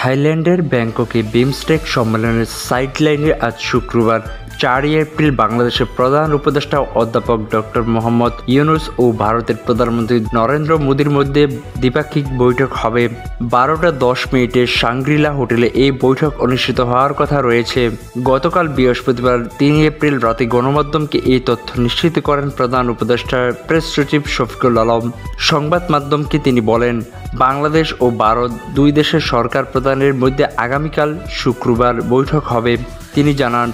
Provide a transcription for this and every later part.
থাইল্যান্ডের ব্যাংককে বিমস্টেক সম্মেলনের সাইডলাইনে আজ শুক্রবার 4 এপ্রিল বাংলাদেশের প্রধান উপদেষ্টা অধ্যাপক ডক্টর মোহাম্মদ ইউনূস ও ভারতের প্রধানমন্ত্রী নরেন্দ্র মোদীর মধ্যে দ্বিপাক্ষিক বৈঠক হবে। 12:10 শাংগ্রিলা হোটেলে এই বৈঠক অনুষ্ঠিত হওয়ার কথা রয়েছে। গতকাল বৃহস্পতিবার 3 এপ্রিল রাতে গণমাধ্যমকে এই তথ্য নিশ্চিত করেন প্রধান উপদেষ্টা প্রেস সচিব শফিকুল আলম। সংবাদ মাধ্যমকে তিনি বলেন, বাংলাদেশ ও ভারত দুই দেশের সরকার প্রধানের মধ্যে আগামীকাল শুক্রবার বৈঠক হবে। তিনি জানান,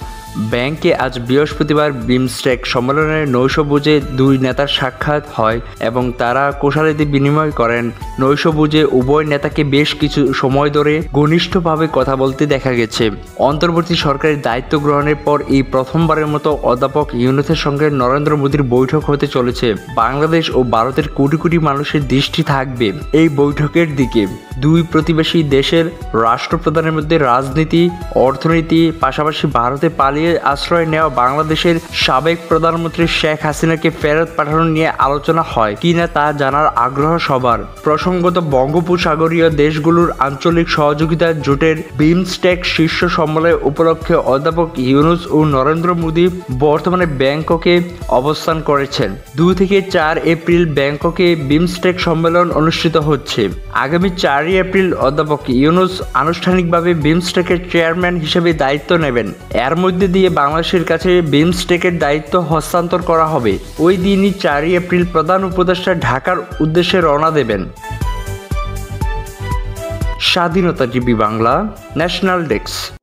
ব্যাংকে আজ বৃহস্পতিবার বিমস্টেক সম্মেলনের নৈশভোজে দুই নেতার সাক্ষাৎ হয় এবং তারা কুশলাদি বিনিময় করেন। নৈশভোজে উভয় নেতাকে বেশ কিছু সময় ধরে ঘনিষ্ঠভাবে কথা বলতে দেখা গেছে। অন্তর্বর্তী সরকারের দায়িত্ব গ্রহণের পর এই প্রথমবারের মতো অধ্যাপক ইউনূসের সঙ্গে নরেন্দ্র মোদীর বৈঠক হতে চলেছে। বাংলাদেশ ও ভারতের কোটি কোটি মানুষের দৃষ্টি থাকবে এই বৈঠকের দিকে। দুই প্রতিবেশী দেশের রাষ্ট্রপ্রধানের মধ্যে রাজনীতি, অর্থনীতি, পাশাপাশি ভারতে পালিয়ে আশ্রয় নেওয়া বাংলাদেশের সাবেক প্রধানমন্ত্রী শেখ হাসিনাকে ফেরত পাঠানো নিয়ে আলোচনা হয় কিনা তা জানার আগ্রহ সবার। প্রসঙ্গত, বঙ্গোপসাগরীয় দেশগুলোর আঞ্চলিক সহযোগিতা জোটের বিমস্টেক শীর্ষ সম্মেলন উপলক্ষে অধ্যাপক ইউনূস ও নরেন্দ্র মোদী বর্তমানে ব্যাংককে অবস্থান করেছেন। 2 থেকে 4 এপ্রিল ব্যাংককে বিমস্টেক সম্মেলন অনুষ্ঠিত হচ্ছে। আগামী 4 এপ্রিল অধ্যাপক ইউনূস আনুষ্ঠানিকভাবে বিমস্টেকের চেয়ারম্যান হিসেবে দায়িত্ব নেবেন। এর মধ্যে দিয়ে বাংলাদেশের কাছে বিমস্টেকের দায়িত্ব হস্তান্তর করা হবে। ওই দিনই 4 এপ্রিল প্রধান উপদেষ্টা ঢাকার উদ্দেশ্যে রওনা দেবেন। স্বাধীনতা টিভি বাংলা, ন্যাশনাল ডেস্ক।